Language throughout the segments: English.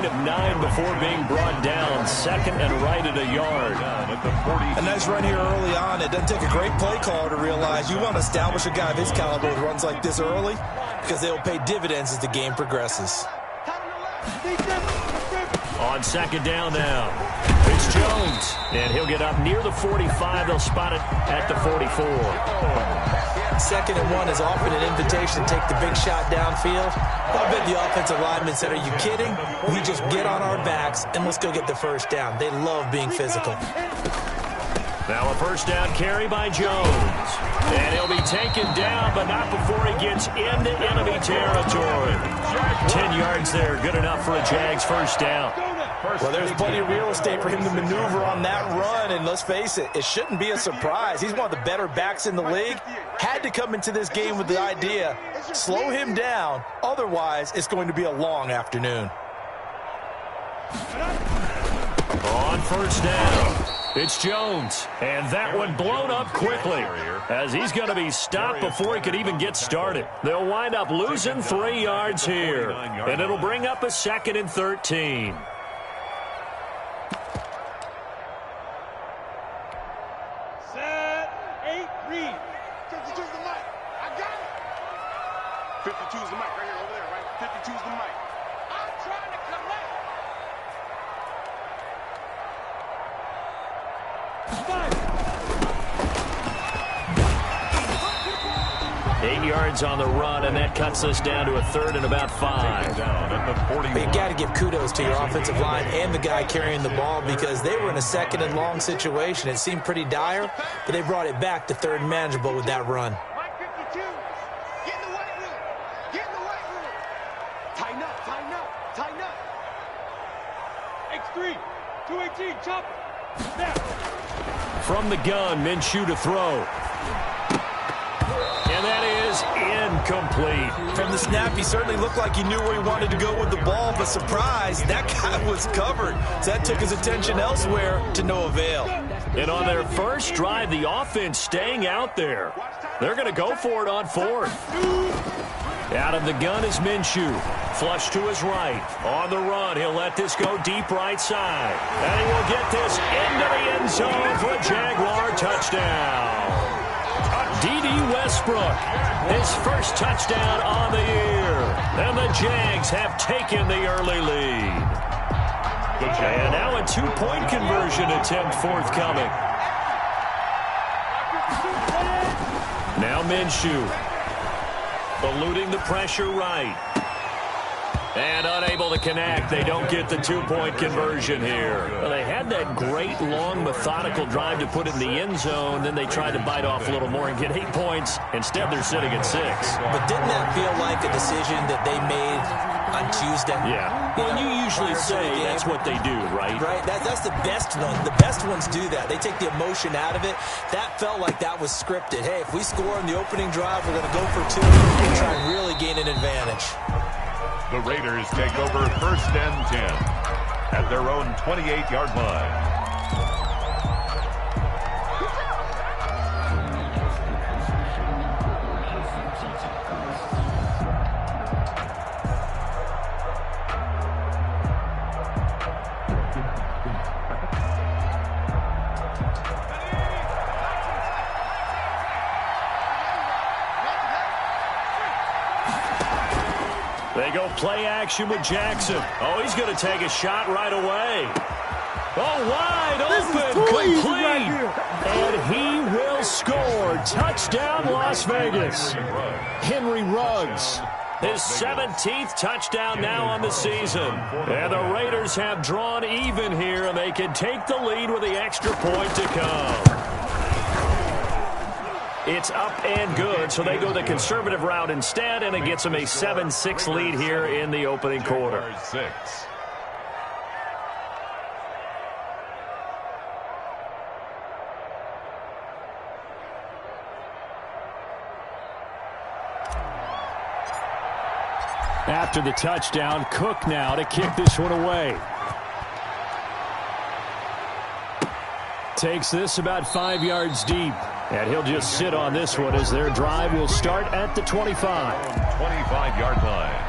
of 9 before being brought down. Second and right at a yard. A nice run here early on. It doesn't take a great play caller to realize you want to establish a guy of his caliber with runs like this early because they will pay dividends as the game progresses. On second down now, it's Jones, and he'll get up near the 45. They'll spot it at the 44. Second and 1 is often an invitation to take the big shot downfield. I bet the offensive lineman said, are you kidding? We just get on our backs and let's go get the first down. They love being physical. Now a first down carry by Jones. And he'll be taken down, but not before he gets into enemy territory. 10 yards there, good enough for a Jags first down. Well, there's plenty of real estate for him to maneuver on that run, and let's face it, it shouldn't be a surprise. He's one of the better backs in the league. Had to come into this game with the idea, slow him down, otherwise it's going to be a long afternoon. On first down, it's Jones, and that one blown up quickly as he's going to be stopped before he could even get started. They'll wind up losing 3 yards here, and it'll bring up a 2nd and 13. Set, 8, read. Choose the mic. I got it. 52's the mic right here over there, right? 52's the mic. I'm trying to connect. 8 yards on the run, and that cuts us down to a 3rd and about 5. But you got to give kudos to your offensive line and the guy carrying the ball because they were in a 2nd and long situation. It seemed pretty dire, but they brought it back to 3rd and manageable with that run. Mike 52, get in the white room. Get in the white room. Tighten up, tighten up, tighten up. X3, 218, chop it. Snap. From the gun, Minshew to throw. And that is incomplete. From the snap, he certainly looked like he knew where he wanted to go with the ball, but surprise, that guy was covered. So that took his attention elsewhere to no avail. And on their first drive, the offense staying out there. They're going to go for it on 4th. Out of the gun is Minshew. Flush to his right. On the run, he'll let this go deep right side. And he will get this into the end zone for a Jaguar touchdown. D.D. Westbrook, his first touchdown on the year. And the Jags have taken the early lead. And now a 2-point conversion attempt forthcoming. Now Minshew, eluding the pressure right. And unable to connect. They don't get the 2-point conversion here. Well, they had that great, long, methodical drive to put it in the end zone. Then they tried to bite off a little more and get 8 points. Instead, they're sitting at 6. But didn't that feel like a decision that they made on Tuesday? Yeah. Well, you usually say that's what they do, right? Right. That's the best one. The best ones do that. They take the emotion out of it. That felt like that was scripted. Hey, if we score in the opening drive, we're going to go for 2 and try and really gain an advantage. The Raiders take over 1st and 10 at their own 28-yard line. They go play action with Jackson. Oh, he's going to take a shot right away. Oh, wide open, complete. And he will score. Touchdown, Las Vegas. Henry Ruggs, his 17th touchdown now on the season. And the Raiders have drawn even here, and they can take the lead with the extra point to come. It's up and good, so they go the conservative route instead, and it gets them a 7-6 lead here in the opening quarter. After the touchdown, Cook now to kick this one away. Takes this about 5 yards deep. And he'll just sit on this one as their drive will start at the 25. 25-yard line.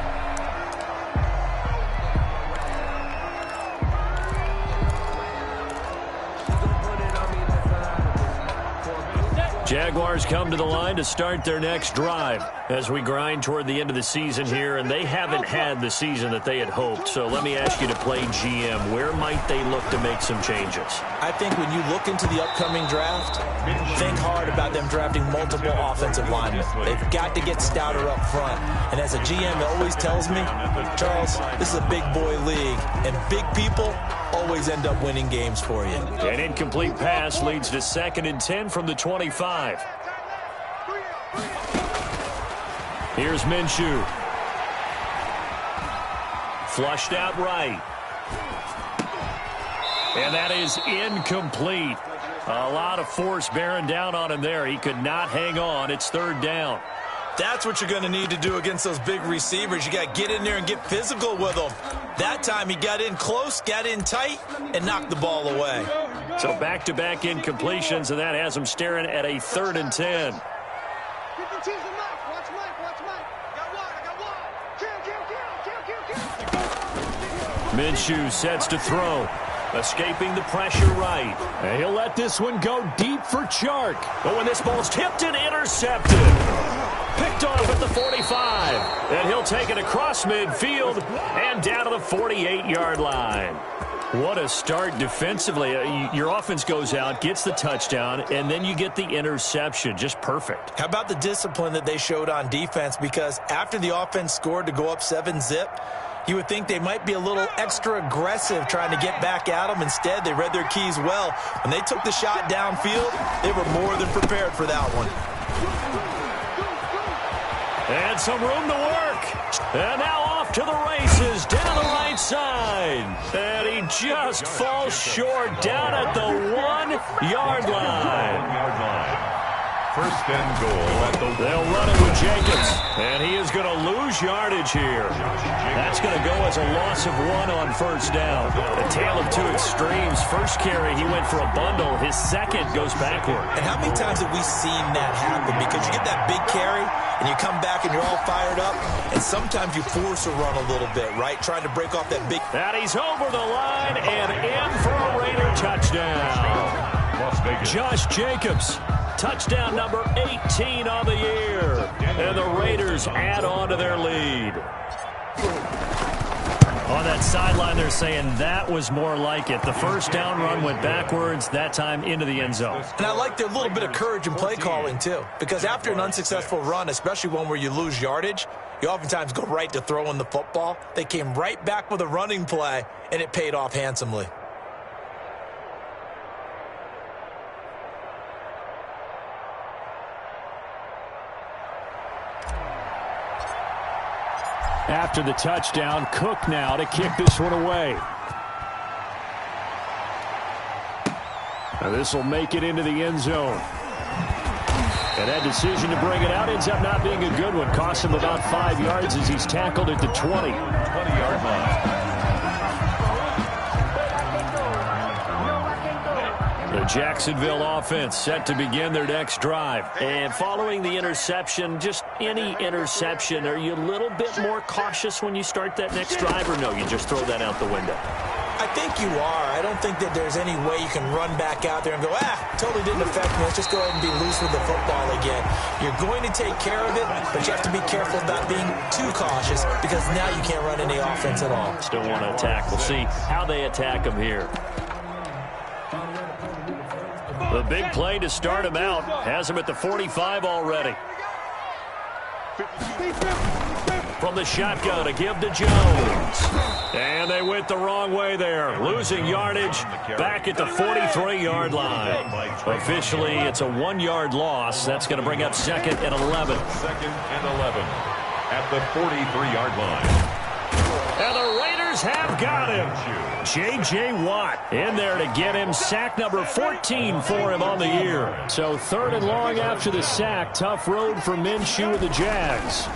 Jaguars come to the line to start their next drive as we grind toward the end of the season here, and they haven't had the season that they had hoped. So let me ask you to play GM. Where might they look to make some changes? I think when you look into the upcoming draft, think hard about them drafting multiple offensive linemen. They've got to get stouter up front. And as a GM always tells me, Charles, this is a big boy league, and big people always end up winning games for you. An incomplete pass leads to 2nd and 10 from the 25. Here's Minshew. Flushed out right. And that is incomplete. A lot of force bearing down on him there. He could not hang on. It's 3rd down. That's what you're going to need to do against those big receivers. You got to get in there and get physical with them. That time he got in close, got in tight, and knocked the ball away. So back-to-back incompletions, and that has him staring at a 3rd and 10. Minshew sets to throw. Escaping the pressure right. And he'll let this one go deep for Chark. But when this ball's tipped and intercepted. Picked off at the 45. And he'll take it across midfield and down to the 48-yard line. What a start defensively. Your offense goes out, gets the touchdown, and then you get the interception. Just perfect. How about the discipline that they showed on defense? Because after the offense scored to go up 7-zip, you would think they might be a little extra aggressive trying to get back at them. Instead, they read their keys well. When they took the shot downfield, they were more than prepared for that one. And some room to work. And now off to the races down the right side. And he just falls short down at the 1-yard line. 1st and goal at the... They'll run it with Jacobs, and he is going to lose yardage here. That's going to go as a loss of 1 on 1st down. A tale of two extremes. First carry, he went for a bundle. His second goes backward. And how many times have we seen that happen? Because you get that big carry, and you come back and you're all fired up, and sometimes you force a run a little bit, right? Trying to break off that big... And he's over the line and in for a Raider touchdown. Josh Jacobs. Touchdown number 18 on the year. And the Raiders add on to their lead. On that sideline, they're saying that was more like it. The 1st down run went backwards, that time into the end zone. And I like their little bit of courage in play calling, too. Because after an unsuccessful run, especially one where you lose yardage, you oftentimes go right to throwing the football. They came right back with a running play, and it paid off handsomely. After the touchdown, Cook now to kick this one away. Now this will make it into the end zone. And that decision to bring it out ends up not being a good one. Costs him about 5 yards as he's tackled at the 20. 20-yard line. The Jacksonville offense set to begin their next drive. And following the interception, just any interception, are you a little bit more cautious when you start that next drive, or no, you just throw that out the window? I think you are. I don't think that there's any way you can run back out there and go, totally didn't affect me. Let's just go ahead and be loose with the football again. You're going to take care of it, but you have to be careful about being too cautious because now you can't run any offense at all. Still want to attack. We'll see how they attack him here. The big play to start him out has him at the 45 already. From the shotgun to give to Jones. And they went the wrong way there. Losing yardage back at the 43-yard line. Officially, it's a 1-yard loss. That's going to bring up 2nd and 11. 2nd and 11 at the 43-yard line. And the Raiders have got him. J.J. Watt in there to get him. Sack number 14 for him on the year. So 3rd and long after the sack. Tough road for Minshew and the Jags.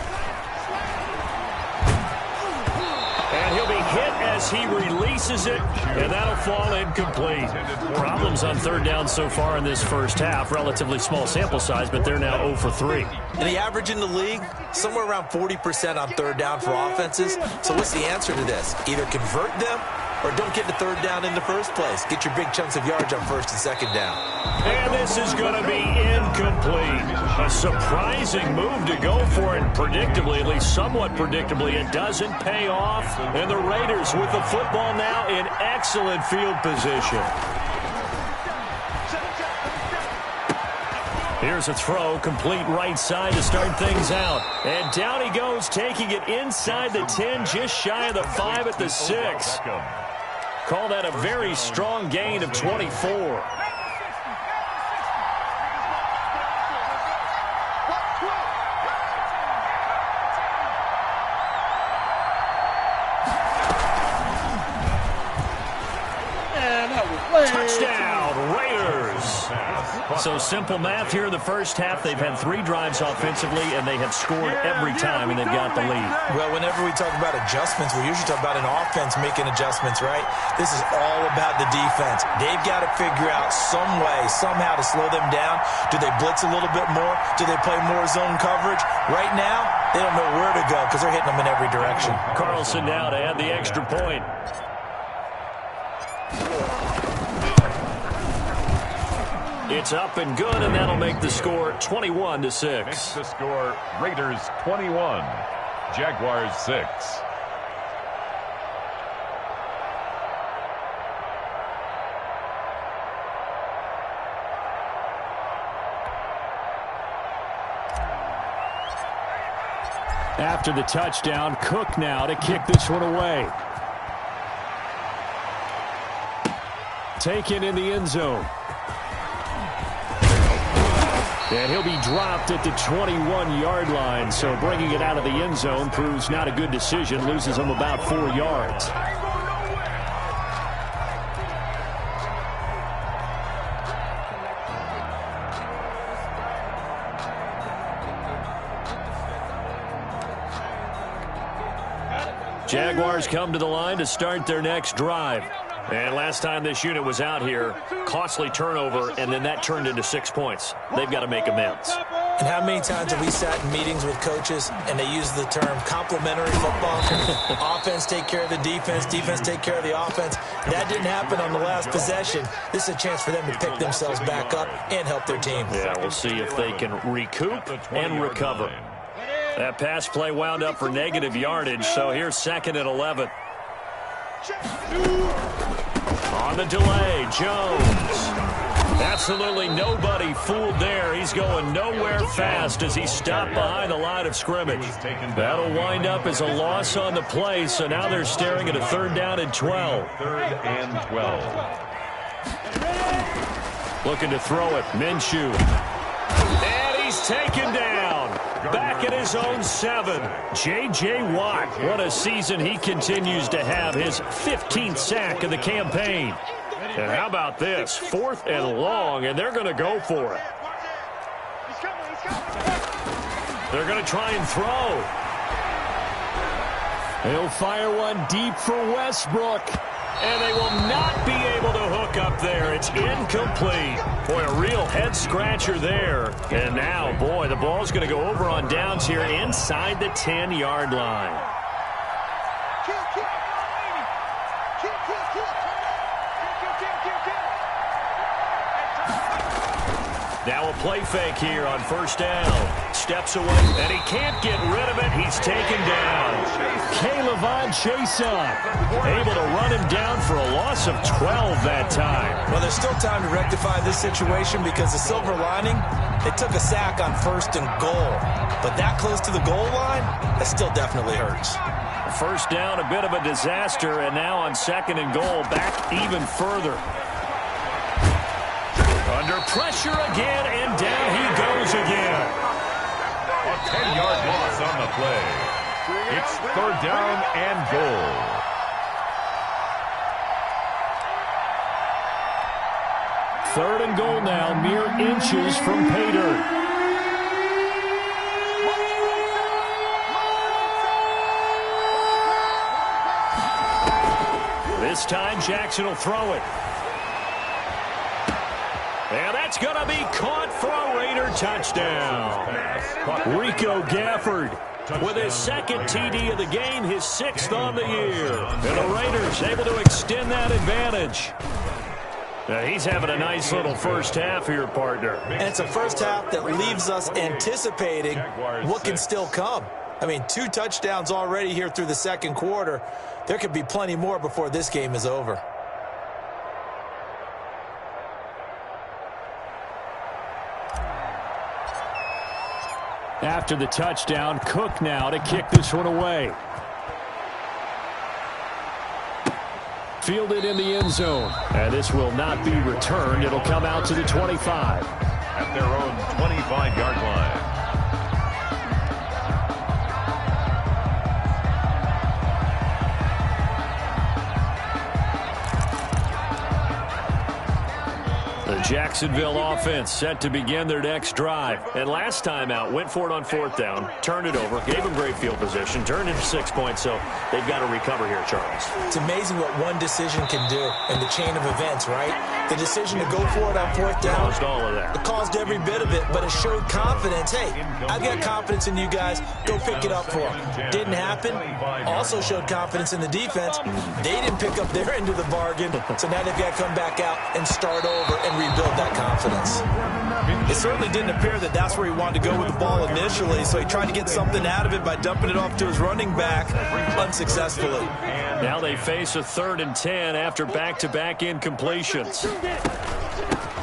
And he'll be hit as he releases it, and that'll fall incomplete. Problems on 3rd down so far in this first half. Relatively small sample size, but they're now 0 for 3. And the average in the league, somewhere around 40% on 3rd down for offenses. So what's the answer to this? Either convert them or don't get the third down in the first place. Get your big chunks of yards on first and second down. And this is going to be incomplete. A surprising move to go for it. Predictably, at least somewhat predictably, it doesn't pay off. And the Raiders with the football now in excellent field position. Here's a throw, complete right side to start things out. And down he goes, taking it inside the 10, just shy of the 5 at the 6. Call that a very strong gain of 24. Touchdown, Raiders. So simple math here in the first half. They've had 3 drives offensively, and they have scored every time, and they've got the lead. Well, whenever we talk about adjustments, we usually talk about an offense making adjustments, right? This is all about the defense. They've got to figure out some way, somehow to slow them down. Do they blitz a little bit more? Do they play more zone coverage? Right now, they don't know where to go because they're hitting them in every direction. Carlson now to add the extra point. It's up and good, and that'll make the score 21-6. Makes the score Raiders 21, Jaguars 6. After the touchdown, Cook now to kick this one away. Taken in the end zone. And he'll be dropped at the 21-yard line, so bringing it out of the end zone proves not a good decision, loses him about 4 yards. Jaguars come to the line to start their next drive. And last time this unit was out here, costly turnover, and then that turned into 6 points. They've got to make amends. And how many times have we sat in meetings with coaches and they use the term complementary football? Offense take care of the defense, defense take care of the offense. That didn't happen on the last possession. This is a chance for them to pick themselves back up and help their team. Yeah, we'll see if they can recoup and recover. That pass play wound up for negative yardage, so here's 2nd and 11. On the delay, Jones. Absolutely nobody fooled there. He's going nowhere fast as he stopped behind the line of scrimmage. That'll wind up as a loss on the play, so now they're staring at a 3rd down and 12. 3rd and 12. Looking to throw it, Minshew. And he's taken down. Back at his own 7. J.J. Watt. What a season he continues to have. His 15th sack of the campaign. And how about this? 4th and long, and they're going to go for it. They're going to try and throw. He'll fire one deep for Westbrook. And they will not be able to hook up there. It's incomplete. Boy, a real head-scratcher there. And now, boy, the ball's going to go over on downs here inside the 10-yard line. Now a play fake here on 1st down. Steps away, and he can't get rid of it. He's taken down. K'Lavon Chaisson able to run him down for a loss of 12 that time. Well, there's still time to rectify this situation because the silver lining, they took a sack on 1st and goal. But that close to the goal line, that still definitely hurts. 1st down, a bit of a disaster, and now on 2nd and goal, back even further. Under pressure again, and down he goes again. A 10-yard loss on the play. It's 3rd down and goal. Third and goal now, mere inches from pay dirt. This time Jackson will throw it. And that's going to be caught for a Raider touchdown. Rico Gafford with his second TD of the game, his 6th on the year. And the Raiders able to extend that advantage. He's having a nice little first half here, partner. And it's a first half that leaves us anticipating what can still come. I mean, 2 touchdowns already here through the second quarter. There could be plenty more before this game is over. After the touchdown, Cook now to kick this one away. Fielded in the end zone. And this will not be returned. It'll come out to the 25. At their own 25-yard line. The Jacksonville offense set to begin their next drive. And last time out, went for it on 4th down, turned it over, gave them great field position, turned into 6 points, so they've got to recover here, Charles. It's amazing what one decision can do in the chain of events, right? The decision to go for it on 4th down. Caused all of that. It caused every bit of it, but it showed confidence. Hey, I've got confidence in you guys. Go pick it up for them. Didn't happen. Also showed confidence in the defense. They didn't pick up their end of the bargain, so now they've got to come back out and start over and rebuild that confidence. It certainly didn't appear that that's where he wanted to go with the ball initially, so he tried to get something out of it by dumping it off to his running back unsuccessfully. Now they face a 3rd and 10 after back-to-back incompletions.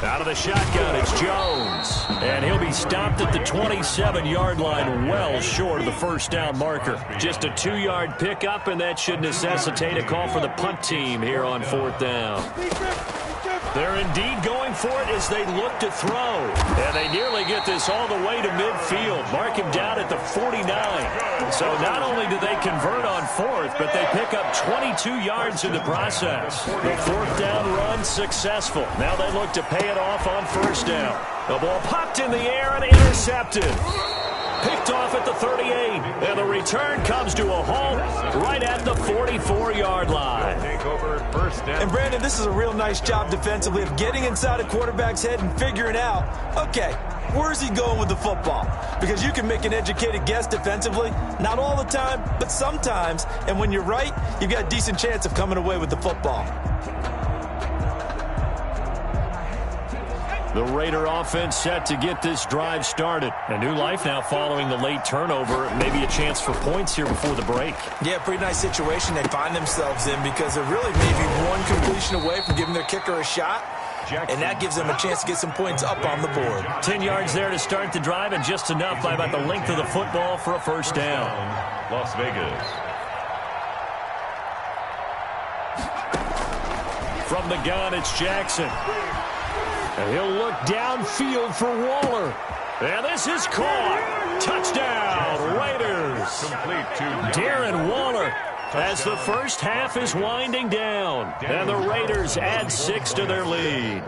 Out of the shotgun, it's Jones. And he'll be stopped at the 27-yard line, well short of the first down marker. Just a 2-yard pickup, and that should necessitate a call for the punt team here on 4th down. They're indeed going for it as they look to throw. And they nearly get this all the way to midfield. Mark him down at the 49. So not only do they convert on 4th, but they pick up 22 yards in the process. The 4th down run successful. Now they look to pay it off on 1st down. The ball popped in the air and intercepted. Picked off at the 38, and the return comes to a halt right at the 44-yard line. And Brandon, this is a real nice job defensively of getting inside a quarterback's head and figuring out, okay, where's he going with the football? Because you can make an educated guess defensively, not all the time, but sometimes. And when you're right, you've got a decent chance of coming away with the football. The Raider offense set to get this drive started. A new life now following the late turnover. Maybe a chance for points here before the break. Yeah, pretty nice situation they find themselves in because they're really maybe one completion away from giving their kicker a shot. And that gives them a chance to get some points up on the board. 10 yards there to start the drive and just enough by about the length of the football for a first down. Las Vegas. From the gun, it's Jackson. And he'll look downfield for Waller. And this is caught. Touchdown, Raiders. Complete to Darren Waller as the first half is winding down. And the Raiders add 6 to their lead.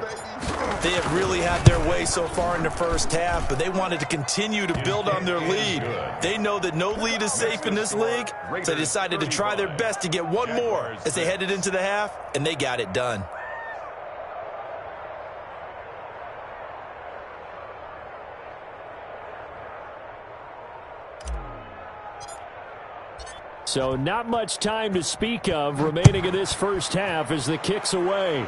They have really had their way so far in the first half, but they wanted to continue to build on their lead. They know that no lead is safe in this league, so they decided to try their best to get one more as they headed into the half, and they got it done. So not much time to speak of remaining in this first half as the kick's away.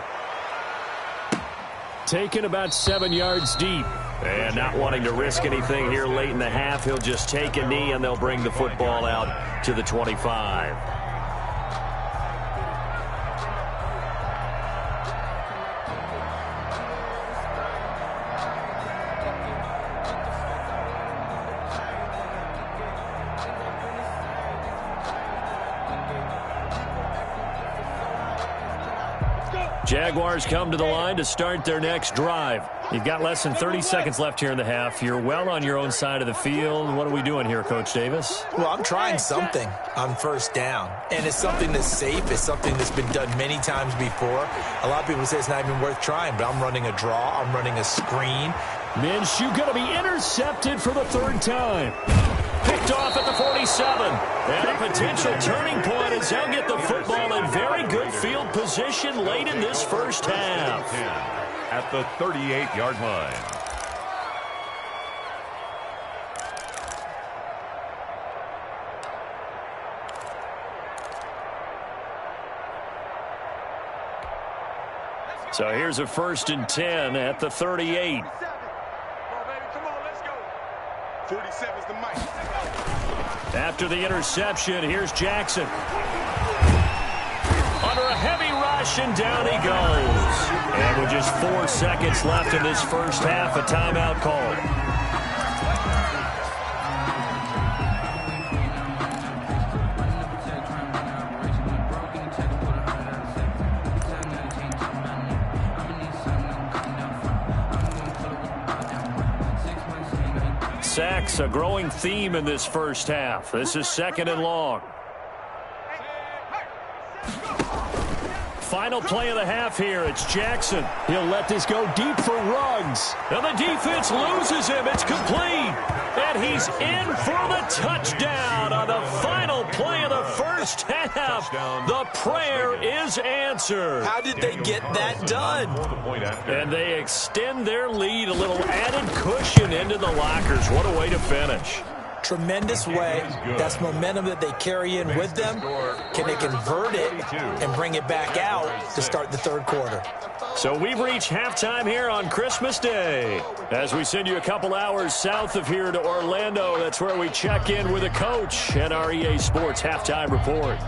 Taken about 7 yards deep. And not wanting to risk anything here late in the half, he'll just take a knee and they'll bring the football out to the 25. Jaguars come to the line to start their next drive. You've got less than 30 seconds left here in the half. You're well on your own side of the field. What are we doing here, Coach Davis? Well, I'm trying something on first down, and it's something that's safe. It's something that's been done many times before. A lot of people say it's not even worth trying, but I'm running a draw. I'm running a screen. Minshew going to be intercepted for the 3rd time. Picked off at the 47. And a potential turning point as they'll get the football in very good field position late in this first half. At the 38-yard line. So here's a 1st and 10 at the 38. Come on, baby. Come on, let's go. 47's the mic. After the interception, here's Jackson. Under a heavy rush, and down he goes. And with just 4 seconds left in this first half, a timeout called. Sacks, a growing theme in this first half. This is 2nd and long. Final play of the half here. It's Jackson. He'll let this go deep for Ruggs. And the defense loses him. It's complete. And he's in for the touchdown on the final play of the first half. The prayer is answered. How did they get that done? And they extend their lead, a little added cushion into the lockers. What a way to finish. Tremendous way. That's momentum that they carry in with them. Can they convert it and bring it back out to start the third quarter? So we've reached halftime here on Christmas Day. As we send you a couple hours south of here to Orlando, that's where we check in with a coach and our EA Sports Halftime Report.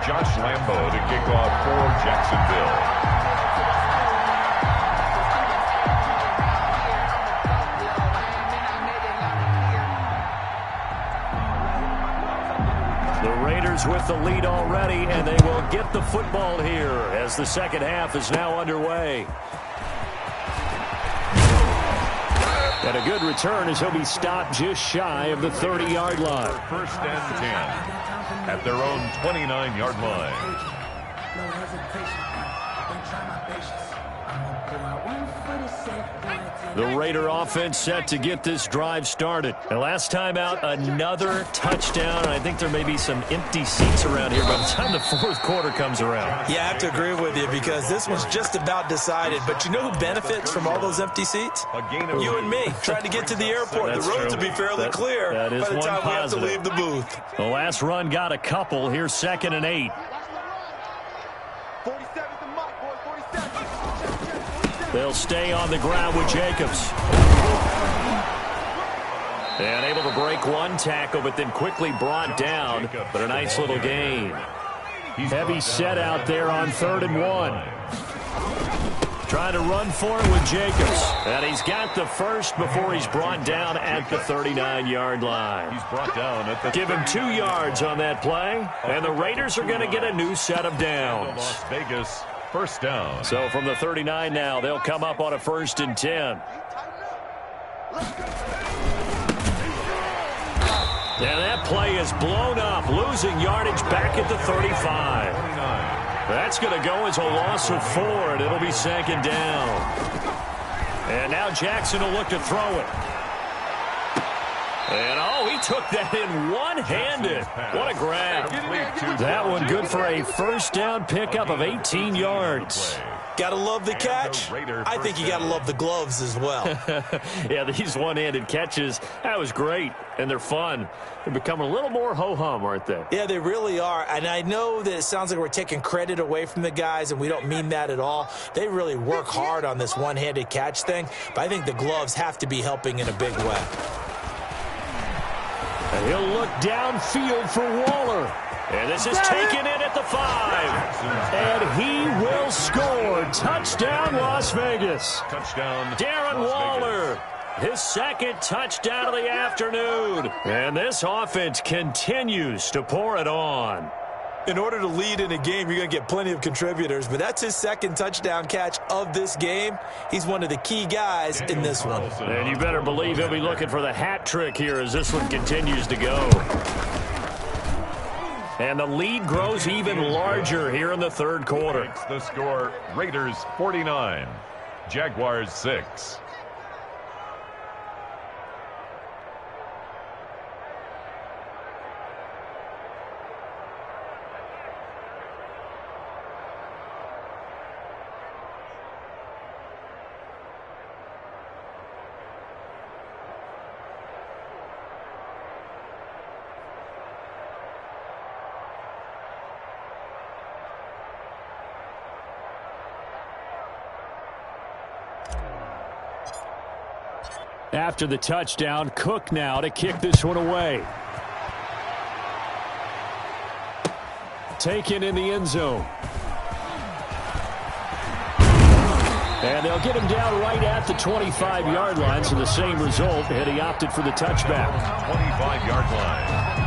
Josh Lambo to kick off for Jacksonville. The Raiders with the lead already, and they will get the football here as the second half is now underway. And a good return as he'll be stopped just shy of the 30-yard line. 1st and 10 at their own 29-yard line. The Raider offense set to get this drive started. And last time out, another touchdown. I think there may be some empty seats around here by the time the fourth quarter comes around. Yeah, I have to agree with you because this one's just about decided. But you know who benefits from all those empty seats? You and me, trying to get to the airport. That's the roads true. will be fairly clear that is by the one time positive. we have to leave the booth. The last run got a couple. Here's 2nd and 8. 47's the mic, boys. 47. They'll stay on the ground with Jacobs. And able to break one tackle, but then quickly brought down. But a nice little gain. Heavy set out there on 3rd and 1. Trying to run for it with Jacobs. And he's got the first before he's brought down at the 39-yard line. He's brought down at the Give him 2 yards on that play. And the Raiders are going to get a new set of downs. Las Vegas. 1st down. So from the 39 now, they'll come up on a 1st and 10. And that play is blown up, losing yardage back at the 35. That's going to go as a loss of 4, and it'll be 2nd down. And now Jackson will look to throw it. And, oh, he took that in one-handed. What a grab. That one good for a 1st down pickup of 18 yards. Gotta love the catch. I think you gotta love the gloves as well. Yeah, these one-handed catches, that was great, and they're fun. They're becoming a little more ho-hum, aren't they? Yeah, they really are. And I know that it sounds like we're taking credit away from the guys, and we don't mean that at all. They really work hard on this one-handed catch thing, but I think the gloves have to be helping in a big way. And he'll look downfield for Waller. And this is taken in at the 5. And he will score. Touchdown, Las Vegas. Touchdown, Darren Waller. His 2nd touchdown of the afternoon. And this offense continues to pour it on. In order to lead in a game, you're going to get plenty of contributors, but that's his 2nd touchdown catch of this game. He's one of the key guys in this one. And you better believe he'll be looking for the hat trick here as this one continues to go. And the lead grows even larger here in the 3rd quarter. Makes the score Raiders 49, Jaguars 6. After the touchdown, Cook now to kick this one away. Taken in the end zone. And they'll get him down right at the 25-yard line, so the same result, and he opted for the touchback. 25-yard line.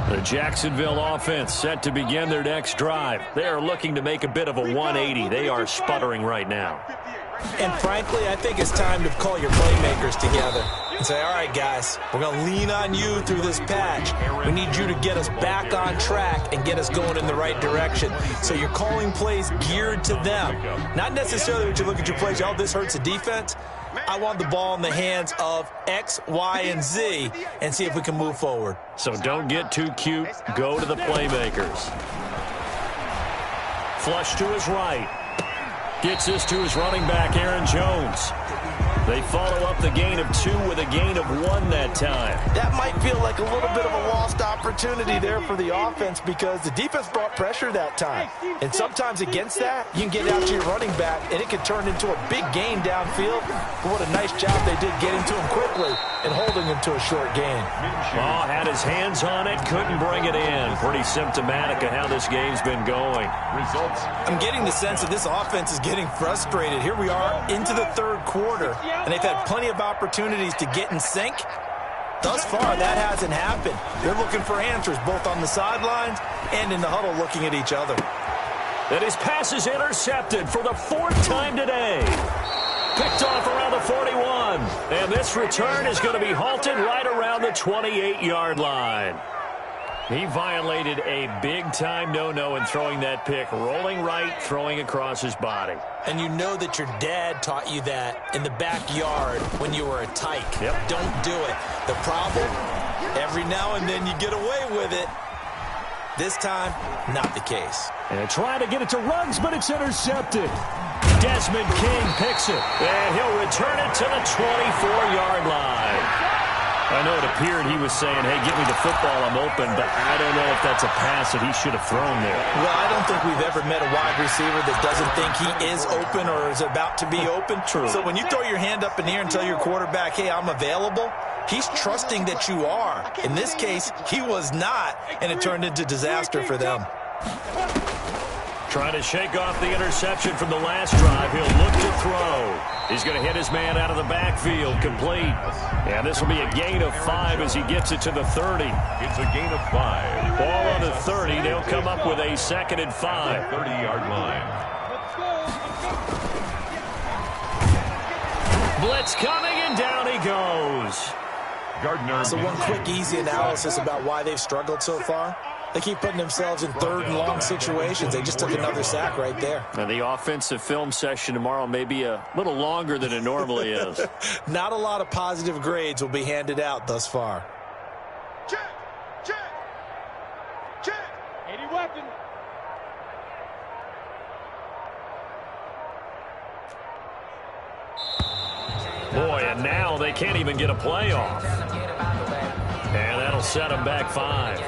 The Jacksonville offense set to begin their next drive. They are looking to make a bit of a 180. They are sputtering right now. And frankly, I think it's time to call your playmakers together and say, all right, guys, we're going to lean on you through this patch. We need you to get us back on track and get us going in the right direction. So you're calling plays geared to them. Not necessarily when you look at your plays, oh, this hurts the defense. I want the ball in the hands of X, Y, and Z and see if we can move forward. So don't get too cute. Go to the playmakers. Flush to his right. Gets this to his running back, Aaron Jones. They follow up the gain of 2 with a gain of 1 that time. That might feel like a little bit of a lost opportunity there for the offense because the defense brought pressure that time. And sometimes against that, you can get out to your running back, and it can turn into a big gain downfield. But what a nice job they did getting to him quickly and holding him to a short gain. Oh, had his hands on it, couldn't bring it in. Pretty symptomatic of how this game's been going. Results. I'm getting the sense that this offense is getting frustrated. Here we are into the third quarter, and they've had plenty of opportunities to get in sync. Thus far, that hasn't happened. They're looking for answers both on the sidelines and in the huddle looking at each other. And his pass is intercepted for the 4th time today. Picked off around the 41. And this return is going to be halted right around the 28-yard line. He violated a big-time no-no in throwing that pick. Rolling right, throwing across his body. And you know that your dad taught you that in the backyard when you were a tyke. Yep. Don't do it. The problem, every now and then you get away with it. This time, not the case. And trying to get it to Ruggs, but it's intercepted. Desmond King picks it, and he'll return it to the 24-yard line. I know it appeared he was saying, hey, give me the football, I'm open, but I don't know if that's a pass that he should have thrown there. Well, I don't think we've ever met a wide receiver that doesn't think he is open or is about to be open. True. So when you throw your hand up in the air and tell your quarterback, hey, I'm available, he's trusting that you are. In this case, he was not, and it turned into disaster for them. Trying to shake off the interception from the last drive. He'll look to throw. He's going to hit his man out of the backfield, complete. And this will be a gain of 5 as he gets it to the 30. It's a gain of 5. Ball on the 30. They'll come up with a 2nd and 5. 30-yard line. Blitz coming, and down he goes. Gardner. So one quick, easy analysis about why they've struggled so far. They keep putting themselves in 3rd and long situations. They just took another sack right there. And the offensive film session tomorrow may be a little longer than it normally is. Not a lot of positive grades will be handed out thus far. Check, check, check. 80 weapon. Boy, and now they can't even get a playoff. And that'll set them back 5.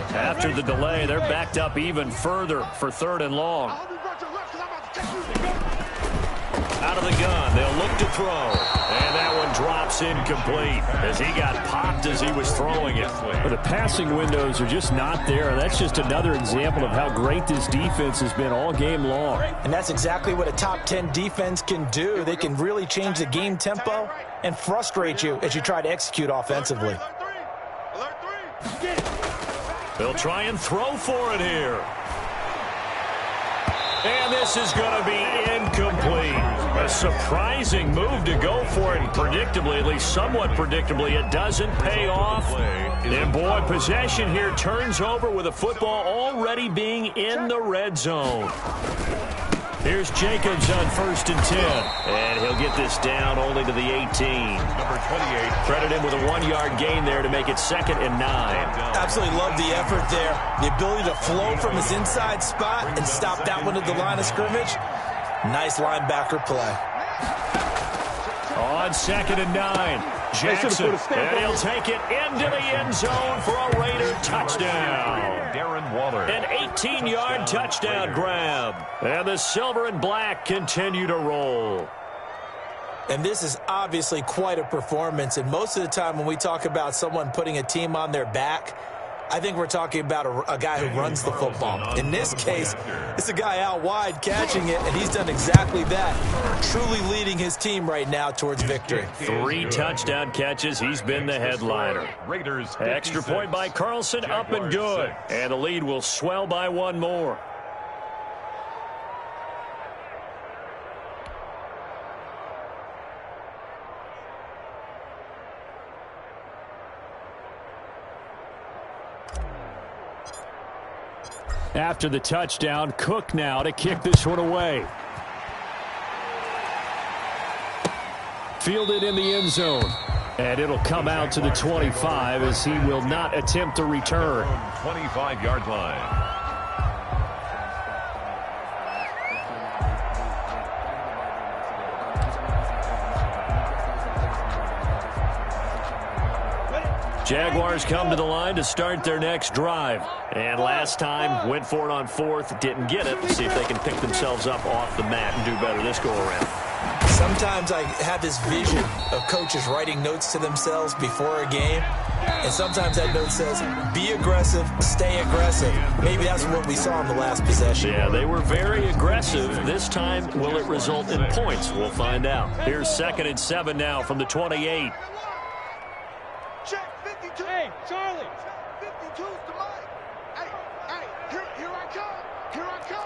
After the delay, they're backed up even further for 3rd and long. Out of the gun, they'll look to throw. And that one drops incomplete as he got popped as he was throwing it. But the passing windows are just not there. That's just another example of how great this defense has been all game long. And that's exactly what a top 10 defense can do. They can really change the game tempo and frustrate you as you try to execute offensively. Alert 3. They'll try and throw for it here. And this is going to be incomplete. A surprising move to go for it, and predictably, at least somewhat predictably, it doesn't pay off. And boy, possession here turns over with a football already being in the red zone. Here's Jacobs on 1st and 10. And he'll get this down only to the 18. Number 28. Credit him with a 1-yard gain there to make it 2nd and 9. Absolutely love the effort there. The ability to flow from his inside spot and stop that one at the line of scrimmage. Nice linebacker play. On 2nd and 9. Jackson, and he'll take it into the end zone for a Raider touchdown. Darren Waller. An 18-yard touchdown grab. And the silver and black continue to roll. And this is obviously quite a performance. And most of the time when we talk about someone putting a team on their back, I think we're talking about a guy who runs the football. In this case, it's a guy out wide catching it, and he's done exactly that, truly leading his team right now towards victory. 3 touchdown catches. He's been the headliner. Raiders. Extra point by Carlson, up and good. And the lead will swell by 1 more. After the touchdown, Cook now to kick this one away. Fielded in the end zone. And it'll come out to the 25 as he will not attempt to return. 25-yard line. Jaguars come to the line to start their next drive. And last time, went for it on 4th, didn't get it. Let's see if they can pick themselves up off the mat and do better this go-around. Sometimes I have this vision of coaches writing notes to themselves before a game. And sometimes that note says, be aggressive, stay aggressive. Maybe that's what we saw in the last possession. Yeah, they were very aggressive. This time, will it result in points? We'll find out. Here's 2nd and 7 now from the 28. Hey, Charlie. 52's the mic. Hey, here I come. Here I come.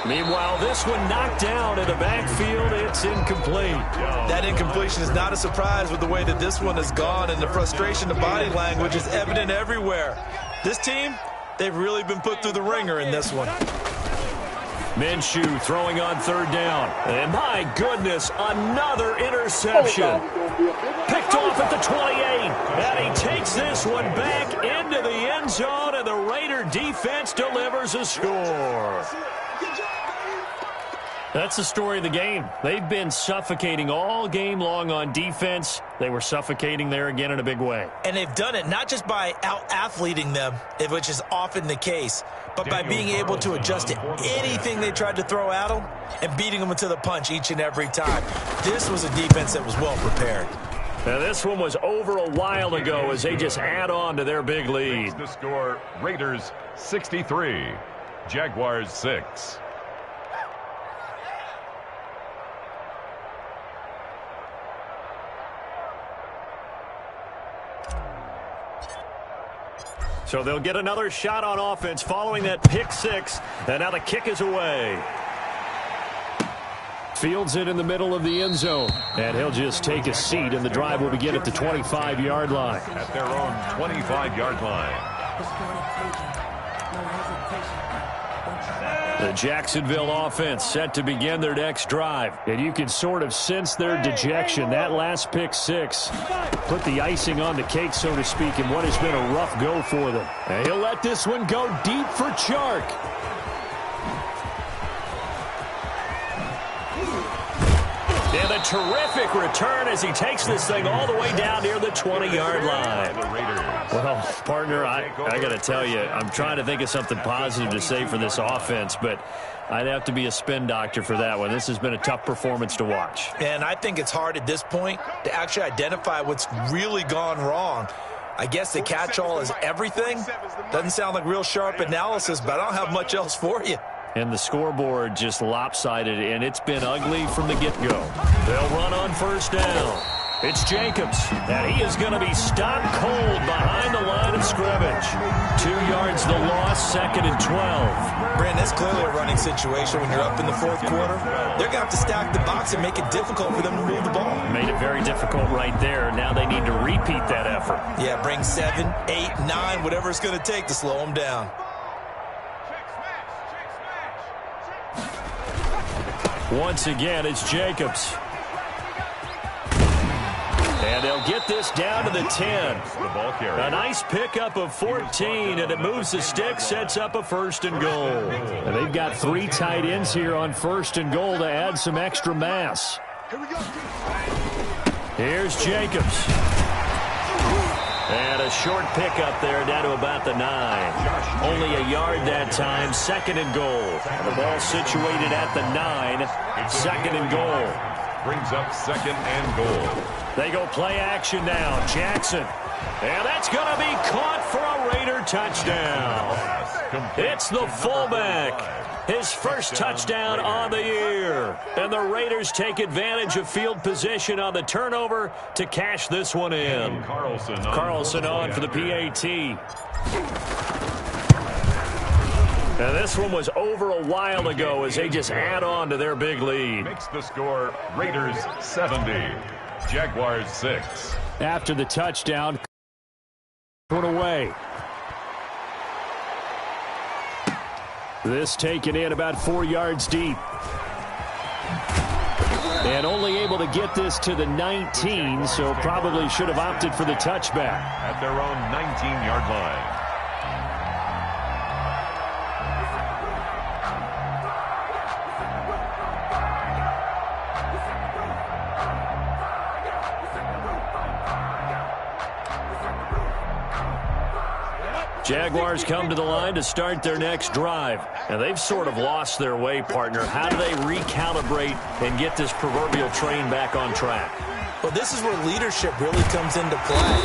Meanwhile, this one knocked down in the backfield. It's incomplete. That incompletion is not a surprise with the way that this one has gone, and the frustration, the body language is evident everywhere. This team, they've really been put through the ringer in this one. Minshew throwing on 3rd down. And my goodness, another interception. Picked off at the 28. And he takes this one back into the end zone, and the Raider defense delivers a score. That's the story of the game. They've been suffocating all game long on defense. They were suffocating there again in a big way. And they've done it not just by out-athleting them, which is often the case, but by being able to adjust to anything they tried to throw at them and beating them to the punch each and every time. This was a defense that was well prepared. Now, this one was over a while ago as they just add on to their big lead. The score, Raiders 63, Jaguars 6. So they'll get another shot on offense following that pick 6. And now the kick is away. Fields it in the middle of the end zone. And he'll just take a seat, and the drive will begin at the 25-yard line. At their own 25-yard line. The Jacksonville offense set to begin their next drive. And you can sort of sense their dejection. That last pick 6 put the icing on the cake, so to speak, in what has been a rough go for them. And he'll let this one go deep for Chark. And a terrific return as he takes this thing all the way down near the 20-yard line. Well, partner, I got to tell you, I'm trying to think of something positive to say for this offense, but I'd have to be a spin doctor for that one. This has been a tough performance to watch. And I think it's hard at this point to actually identify what's really gone wrong. I guess the catch-all is everything. Doesn't sound like real sharp analysis, but I don't have much else for you. And the scoreboard just lopsided, and it's been ugly from the get-go. They'll run on 1st down. It's Jacobs, and he is going to be stopped cold behind the line of scrimmage. 2 yards the loss, 2nd and 12. Brandon, that's clearly a running situation when you're up in the 4th quarter. They're going to have to stack the box and make it difficult for them to move the ball. Made it very difficult right there. Now they need to repeat that effort. Yeah, bring 7, 8, 9, whatever it's going to take to slow them down. Once again, it's Jacobs. And they'll get this down to the 10. The ball carrier. A nice pickup of 14, and it moves the stick, sets up a 1st and goal. And they've got 3 tight ends here on 1st and goal to add some extra mass. Here's Jacobs. And a short pickup there down to about the 9. Only a yard that time, 2nd and goal. And the ball situated at the 9, 2nd and goal. Brings up 2nd and goal. They go play action now. Jackson. And that's going to be caught for a Raider touchdown. It's the fullback. His first touchdown on the year. And the Raiders take advantage of field position on the turnover to cash this one in. Carlson on for the PAT. Now this one was over a while ago as they just add on to their big lead. Makes the score Raiders 70, Jaguars 6. After the touchdown, put away. This taken in about 4 yards deep. And only able to get this to the 19, so probably should have opted for the touchback. At their own 19-yard line. Jaguars come to the line to start their next drive. And they've sort of lost their way, partner. How do they recalibrate and get this proverbial train back on track? Well, this is where leadership really comes into play.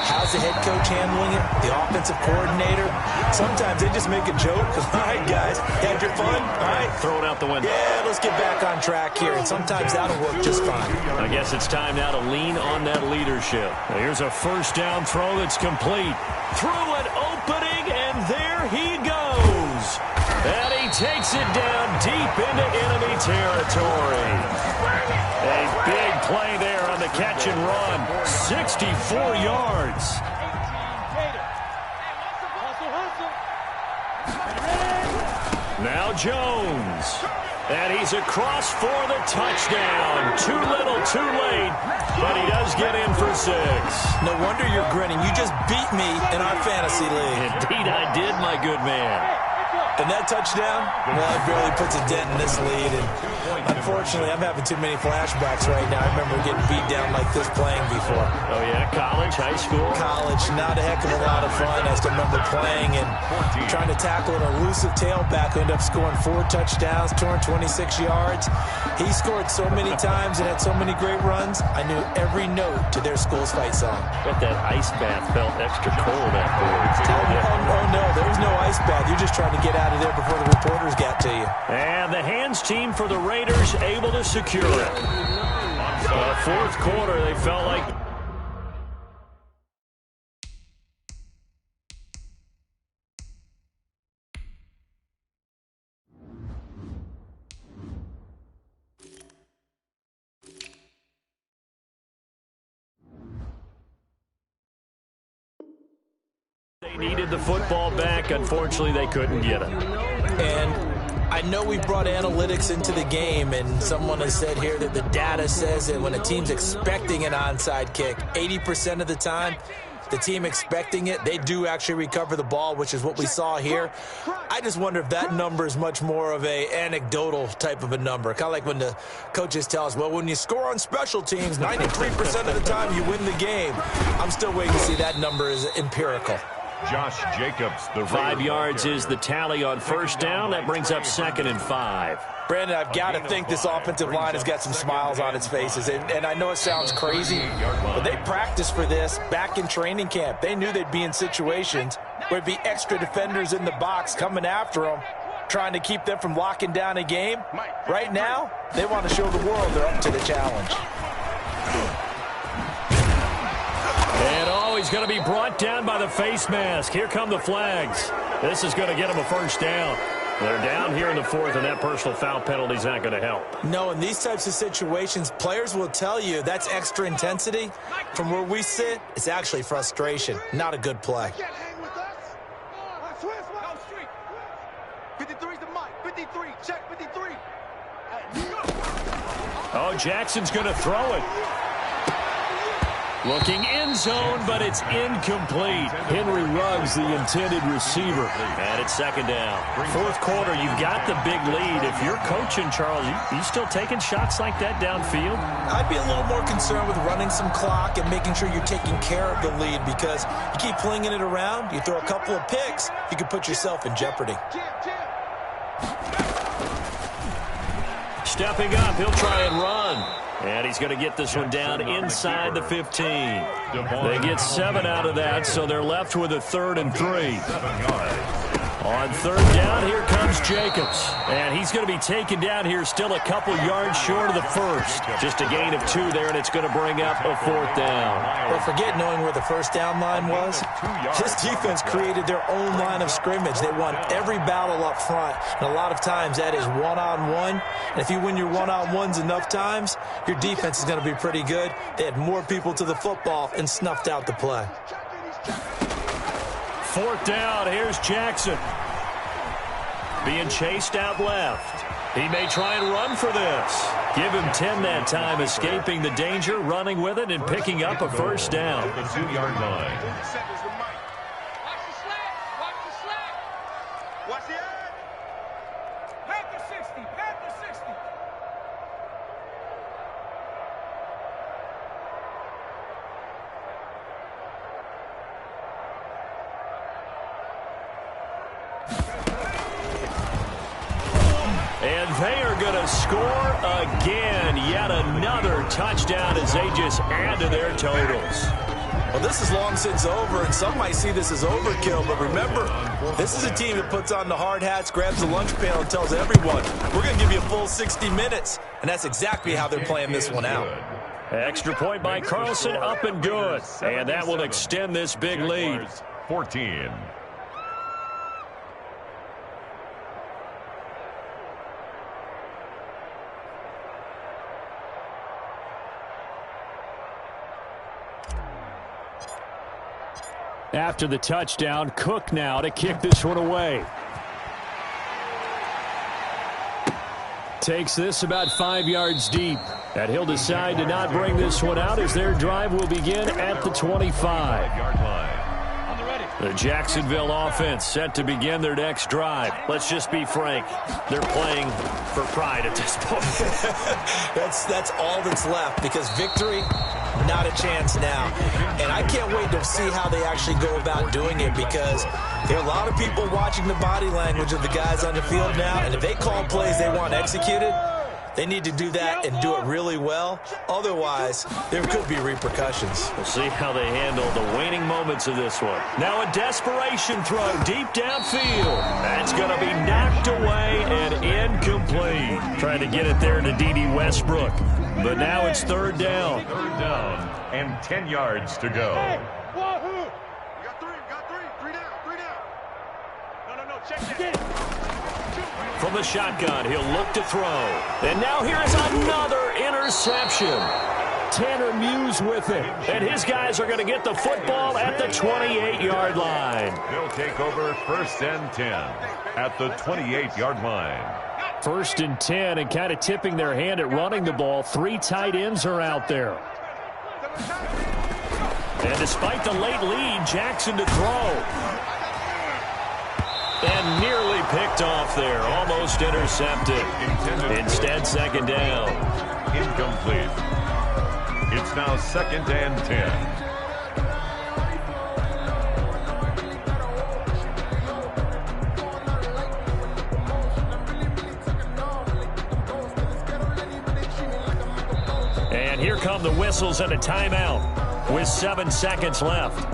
How's the head coach handling it? The offensive coordinator? Sometimes they just make a joke. All right, guys, had your fun? All right. Throw it out the window. Yeah, let's get back on track here. And sometimes that'll work just fine. I guess it's time now to lean on that leadership. Now, here's a 1st down throw that's complete. Through an opening, and there he goes. And he takes it down deep into enemy territory. A big play there on the catch and run. 64 yards. Now Jones. And he's across for the touchdown. Too little, too late. But he does get in for 6. No wonder you're grinning. You just beat me in our fantasy league. Indeed I did, my good man. And that touchdown, well, it barely puts a dent in this lead. And unfortunately, I'm having too many flashbacks right now. I remember getting beat down like this playing before. Oh, yeah? College, high school? College. Not a heck of a lot of fun. I still remember playing and trying to tackle an elusive tailback who ended up scoring 4 touchdowns, 226 yards. He scored so many times and had so many great runs, I knew every note to their school's fight song. Bet that ice bath felt extra cold afterwards. Oh, no, there was no ice bath. You're just trying to get out of there before the reporters got to you. And the hands team for the Raiders able to secure it. 4th quarter, they felt like... They needed the football back. Unfortunately, they couldn't get it. And I know we brought analytics into the game, and someone has said here that the data says that when a team's expecting an onside kick, 80% of the time, the team expecting it, they do actually recover the ball, which is what we saw here. I just wonder if that number is much more of a anecdotal type of a number. Kind of like when the coaches tell us, well, when you score on special teams, 93% of the time you win the game. I'm still waiting to see that number is empirical. Josh Jacobs, the 5 yards is the tally on 1st down. That brings up 2nd and 5. Brandon, I've got to think this offensive line has got some smiles on its faces. And I know it sounds crazy, but they practiced for this back in training camp. They knew they'd be in situations where there'd be extra defenders in the box coming after them, trying to keep them from locking down a game. Right now, they want to show the world they're up to the challenge. And he's going to be brought down by the face mask. Here come the flags. This is going to get him a 1st down. They're down here in the 4th, and that personal foul penalty is not going to help. No, in these types of situations, players will tell you that's extra intensity. From where we sit, it's actually frustration. Not a good play. 53's the mic. 53. Check 53. Oh, Jackson's going to throw it. Looking end zone, but it's incomplete. Henry Ruggs, the intended receiver. And it's second down. Fourth quarter, you've got the big lead. If you're coaching, Charles, you still taking shots like that downfield? I'd be a little more concerned with running some clock and making sure you're taking care of the lead, because you keep flinging it around, you throw a couple of picks, you could put yourself in jeopardy. Stepping up, he'll try and run. And he's going to get this one down inside the 15. They get 7 out of that, so they're left with a 3rd and 3. On 3rd down, here comes Jacobs. And he's going to be taken down here still a couple yards short of the first. Just a gain of 2 there, and it's going to bring up a 4th down. Well, forget knowing where the first down line was. This defense created their own line of scrimmage. They won every battle up front, and a lot of times that is one-on-one. And if you win your one-on-ones enough times, your defense is going to be pretty good. They had more people to the football and snuffed out the play. 4th down, here's Jackson. Being chased out left. He may try and run for this. Give him 10 that time, escaping the danger, running with it, and picking up a 1st down. The 2-yard line. Watch the slack. Watch the slack. Watch the edge. Panther 60. Panther 60. And they are going to score again. Yet another touchdown as they just add to their totals. Well, this is long since over, and some might see this as overkill. But remember, this is a team that puts on the hard hats, grabs the lunch pail, and tells everyone, we're going to give you a full 60 minutes. And that's exactly how they're playing this one out. Extra point by Carlson, up and good. And that will extend this big lead. 14. After the touchdown, Cook now to kick this one away. Takes this about 5 yards deep. And he'll decide to not bring this one out as their drive will begin at the 25. The Jacksonville offense set to begin their next drive. Let's just be frank. They're playing for pride at this point. That's all that's left, because victory, not a chance now. And I can't wait to see how they actually go about doing it, because there are a lot of people watching the body language of the guys on the field now, and if they call plays they want executed, they need to do that and do it really well. Otherwise, there could be repercussions. We'll see how they handle the waning moments of this one. Now a desperation throw deep downfield. That's going to be knocked away and incomplete. Trying to get it there to D.D. Westbrook. But now it's 3rd down. 3rd down and 10 yards to go. Hey, wahoo! We got 3. We got 3. 3 down. 3 down. No. Check that. From the shotgun, he'll look to throw. And now here's another interception. Tanner Muse with it. And his guys are going to get the football at the 28-yard line. They'll take over 1st and 10 at the 28-yard line. 1st and 10, and kind of tipping their hand at running the ball. 3 tight ends are out there. And despite the late lead, Jackson to throw. And nearly picked off there. Almost intercepted. Instead, 2nd down. Incomplete. It's now 2nd and 10. And here come the whistles and a timeout with 7 seconds left.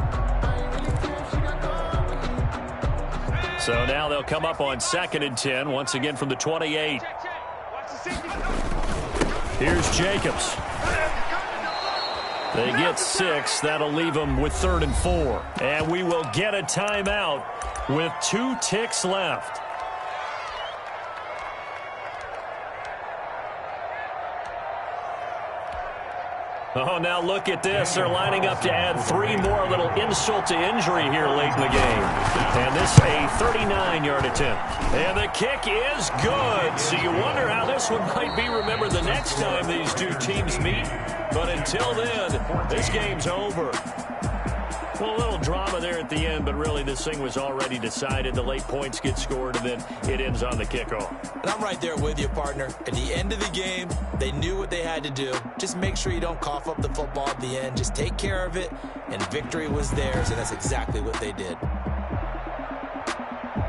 So now they'll come up on 2nd and 10, once again from the 28. Here's Jacobs. They get 6. That'll leave them with 3rd and 4. And we will get a timeout with 2 ticks left. Oh, now look at this. They're lining up to add 3 more, little insult to injury here late in the game. And this a 39-yard attempt. And the kick is good. So you wonder how this one might be remembered the next time these two teams meet. But until then, this game's over. Well, a little drama there at the end, but really this thing was already decided. The late points get scored, and then it ends on the kickoff. And I'm right there with you, partner. At the end of the game, they knew what they had to do. Just make sure you don't cough up the football at the end. Just take care of it, and victory was theirs, and that's exactly what they did.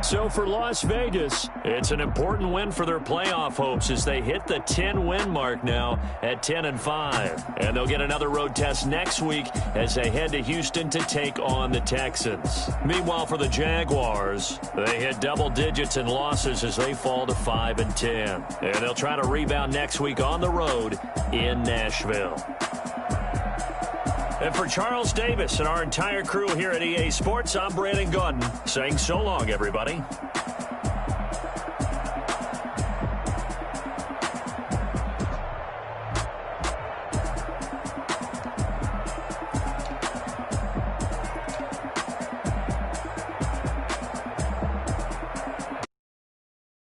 So for Las Vegas, it's an important win for their playoff hopes as they hit the 10-win mark now at 10-5. And they'll get another road test next week as they head to Houston to take on the Texans. Meanwhile, for the Jaguars, they hit double digits in losses as they fall to 5-10. And they'll try to rebound next week on the road in Nashville. And for Charles Davis and our entire crew here at EA Sports, I'm Brandon Gaudin saying so long, everybody.